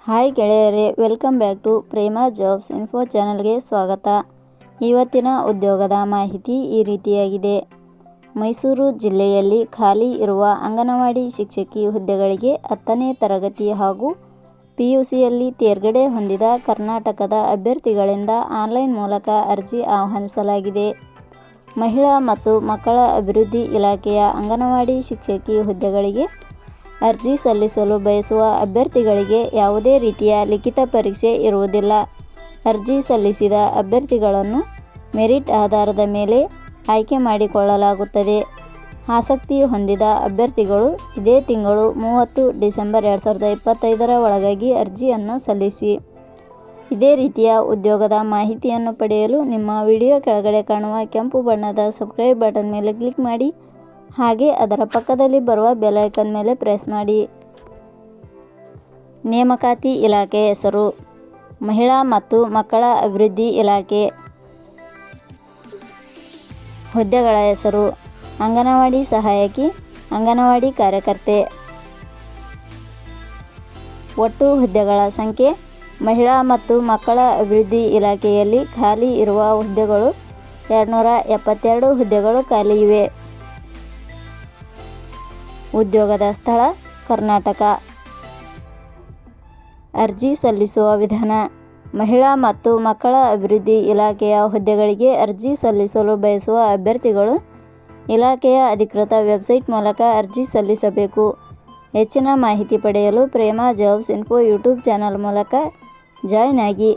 Hi ಗೆಳೆಯರೇ, welcome back to Prema jobs info ಚಾನಲ್ಗೆ ಸ್ವಾಗತ. ಇವತ್ತಿನ ಉದ್ಯೋಗದ ಮಾಹಿತಿ ಈ ರೀತಿಯಾಗಿದೆ. ಮೈಸೂರು ಜಿಲ್ಲೆಯಲ್ಲಿ ಖಾಲಿ ಇರುವ ಅಂಗನವಾಡಿ ಶಿಕ್ಷಕಿ ಹುದ್ದೆಗಳಿಗೆ 10ನೇ ತರಗತಿ ಹಾಗೂ PUCಯಲ್ಲಿ ತೇರ್ಗಡೆ ಹೊಂದಿದ ಕರ್ನಾಟಕದ ಅಭ್ಯರ್ಥಿಗಳಿಂದ ಆನ್ಲೈನ್ ಮೂಲಕ ಅರ್ಜಿ ಆಹ್ವಾನಿಸಲಾಗಿದೆ. ಮಹಿಳಾ ಮತ್ತು ಮಕ್ಕಳ ಅಭಿವೃದ್ಧಿ ಇಲಾಖೆಯ ಅಂಗನವಾಡಿ ಶಿಕ್ಷಕಿ ಹುದ್ದೆಗಳಿಗೆ ಅರ್ಜಿ ಸಲ್ಲಿಸಲು ಬಯಸುವ ಅಭ್ಯರ್ಥಿಗಳಿಗೆ ಯಾವುದೇ ರೀತಿಯ ಲಿಖಿತ ಪರೀಕ್ಷೆ ಇರುವುದಿಲ್ಲ. ಅರ್ಜಿ ಸಲ್ಲಿಸಿದ ಅಭ್ಯರ್ಥಿಗಳನ್ನು ಮೆರಿಟ್ ಆಧಾರದ ಮೇಲೆ ಆಯ್ಕೆ ಮಾಡಿಕೊಳ್ಳಲಾಗುತ್ತದೆ. ಆಸಕ್ತಿ ಹೊಂದಿದ ಅಭ್ಯರ್ಥಿಗಳು ಇದೇ ತಿಂಗಳು 30 ಡಿಸೆಂಬರ್ 2025ರ ಒಳಗಾಗಿ ಅರ್ಜಿಯನ್ನು ಸಲ್ಲಿಸಿ. ಇದೇ ರೀತಿಯ ಉದ್ಯೋಗದ ಮಾಹಿತಿಯನ್ನು ಪಡೆಯಲು ನಿಮ್ಮ ವಿಡಿಯೋ ಕೆಳಗಡೆ ಕಾಣುವ ಕೆಂಪು ಬಣ್ಣದ ಸಬ್ಸ್ಕ್ರೈಬ್ ಬಟನ್ ಮೇಲೆ ಕ್ಲಿಕ್ ಮಾಡಿ, ಹಾಗೆ ಅದರ ಪಕ್ಕದಲ್ಲಿ ಬರುವ ಬೆಲ್ ಐಕಾನ್ ಮೇಲೆ ಪ್ರೆಸ್ ಮಾಡಿ. ನೇಮಕಾತಿ ಇಲಾಖೆ ಹೆಸರು: ಮಹಿಳಾ ಮತ್ತು ಮಕ್ಕಳ ಅಭಿವೃದ್ಧಿ ಇಲಾಖೆ. ಹುದ್ದೆಗಳ ಹೆಸರು: ಅಂಗನವಾಡಿ ಸಹಾಯಕಿ, ಅಂಗನವಾಡಿ ಕಾರ್ಯಕರ್ತೆ. ಒಟ್ಟು ಹುದ್ದೆಗಳ ಸಂಖ್ಯೆ: ಮಹಿಳಾ ಮತ್ತು ಮಕ್ಕಳ ಅಭಿವೃದ್ಧಿ ಇಲಾಖೆಯಲ್ಲಿ ಖಾಲಿ ಇರುವ ಹುದ್ದೆಗಳು 272 ಹುದ್ದೆಗಳು ಖಾಲಿ ಇವೆ. ಉದ್ಯೋಗದ ಸ್ಥಳ: ಕರ್ನಾಟಕ. ಅರ್ಜಿ ಸಲ್ಲಿಸುವ ವಿಧಾನ: ಮಹಿಳಾ ಮತ್ತು ಮಕ್ಕಳ ಅಭಿವೃದ್ಧಿ ಇಲಾಖೆಯ ಹುದ್ದೆಗಳಿಗೆ ಅರ್ಜಿ ಸಲ್ಲಿಸಲು ಬಯಸುವ ಅಭ್ಯರ್ಥಿಗಳು ಇಲಾಖೆಯ ಅಧಿಕೃತ ವೆಬ್ಸೈಟ್ ಮೂಲಕ ಅರ್ಜಿ ಸಲ್ಲಿಸಬೇಕು. ಹೆಚ್ಚಿನ ಮಾಹಿತಿ ಪಡೆಯಲು Prema jobs info YouTube channel ಮೂಲಕ ಜಾಯ್ನ್ ಆಗಿ.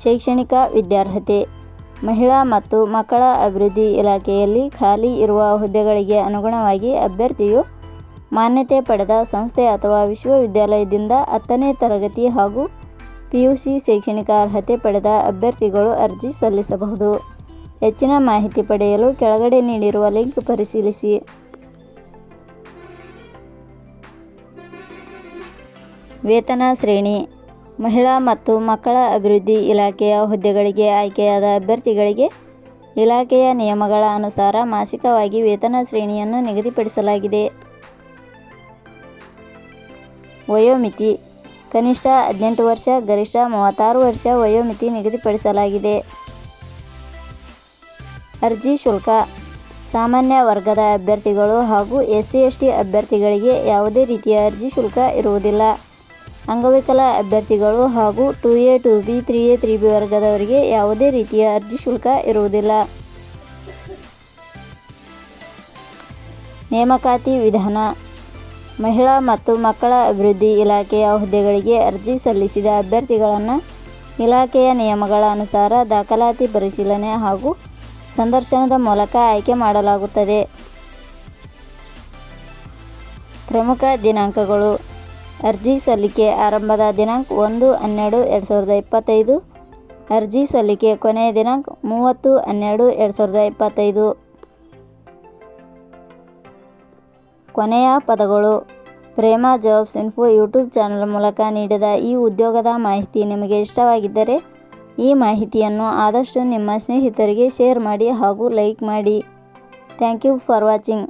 ಶೈಕ್ಷಣಿಕ ವಿದ್ಯಾರ್ಹತೆ: ಮಹಿಳಾ ಮತ್ತು ಮಕ್ಕಳ ಅಭಿವೃದ್ಧಿ ಇಲಾಖೆಯಲ್ಲಿ ಖಾಲಿ ಇರುವ ಹುದ್ದೆಗಳಿಗೆ ಅನುಗುಣವಾಗಿ ಅಭ್ಯರ್ಥಿಯು ಮಾನ್ಯತೆ ಪಡೆದ ಸಂಸ್ಥೆ ಅಥವಾ ವಿಶ್ವವಿದ್ಯಾಲಯದಿಂದ 10ನೇ ತರಗತಿ ಹಾಗೂ PUC ಶೈಕ್ಷಣಿಕ ಅರ್ಹತೆ ಪಡೆದ ಅಭ್ಯರ್ಥಿಗಳು ಅರ್ಜಿ ಸಲ್ಲಿಸಬಹುದು. ಹೆಚ್ಚಿನ ಮಾಹಿತಿ ಪಡೆಯಲು ಕೆಳಗಡೆ ನೀಡಿರುವ ಲಿಂಕ್ ಪರಿಶೀಲಿಸಿ. ವೇತನ ಶ್ರೇಣಿ: ಮಹಿಳಾ ಮತ್ತು ಮಕ್ಕಳ ಅಭಿವೃದ್ಧಿ ಇಲಾಖೆಯ ಹುದ್ದೆಗಳಿಗೆ ಆಯ್ಕೆಯಾದ ಅಭ್ಯರ್ಥಿಗಳಿಗೆ ಇಲಾಖೆಯ ನಿಯಮಗಳ ಅನುಸಾರ ಮಾಸಿಕವಾಗಿ ವೇತನ ಶ್ರೇಣಿಯನ್ನು ನಿಗದಿಪಡಿಸಲಾಗಿದೆ. ವಯೋಮಿತಿ: ಕನಿಷ್ಠ 18 ವರ್ಷ, ಗರಿಷ್ಠ 36 ವರ್ಷ ವಯೋಮಿತಿ ನಿಗದಿಪಡಿಸಲಾಗಿದೆ. ಅರ್ಜಿ ಶುಲ್ಕ: ಸಾಮಾನ್ಯ ವರ್ಗದ ಅಭ್ಯರ್ಥಿಗಳು ಹಾಗೂ SC/ST ಅಭ್ಯರ್ಥಿಗಳಿಗೆ ಯಾವುದೇ ರೀತಿಯ ಅರ್ಜಿ ಶುಲ್ಕ ಇರುವುದಿಲ್ಲ. ಅಂಗವಿಕಲ ಅಭ್ಯರ್ಥಿಗಳು ಹಾಗೂ 2A, 2B, 3A, 3B ವರ್ಗದವರಿಗೆ ಯಾವುದೇ ರೀತಿಯ ಅರ್ಜಿ ಶುಲ್ಕ ಇರುವುದಿಲ್ಲ. ನೇಮಕಾತಿ ವಿಧಾನ: ಮಹಿಳಾ ಮತ್ತು ಮಕ್ಕಳ ಅಭಿವೃದ್ಧಿ ಇಲಾಖೆಯ ಹುದ್ದೆಗಳಿಗೆ ಅರ್ಜಿ ಸಲ್ಲಿಸಿದ ಅಭ್ಯರ್ಥಿಗಳನ್ನು ಇಲಾಖೆಯ ನಿಯಮಗಳ ಅನುಸಾರ ದಾಖಲಾತಿ ಪರಿಶೀಲನೆ ಹಾಗೂ ಸಂದರ್ಶನದ ಮೂಲಕ ಆಯ್ಕೆ ಮಾಡಲಾಗುತ್ತದೆ. ಪ್ರಮುಖ ದಿನಾಂಕಗಳು: ಅರ್ಜಿ ಸಲ್ಲಿಕೆ ಆರಂಭದ ದಿನಾಂಕ 1/12/2025. ಅರ್ಜಿ ಸಲ್ಲಿಕೆ ಕೊನೆಯ ದಿನಾಂಕ 30/12/2025. ಕೊನೆಯ ಪದಗಳು: Prema jobs info YouTube channel ಮೂಲಕ ನೀಡಿದ ಈ ಉದ್ಯೋಗದ ಮಾಹಿತಿ ನಿಮಗೆ ಇಷ್ಟವಾಗಿದ್ದರೆ ಈ ಮಾಹಿತಿಯನ್ನು ಆದಷ್ಟು ನಿಮ್ಮ ಸ್ನೇಹಿತರಿಗೆ ಶೇರ್ ಮಾಡಿ ಹಾಗೂ ಲೈಕ್ ಮಾಡಿ. Thank you for watching.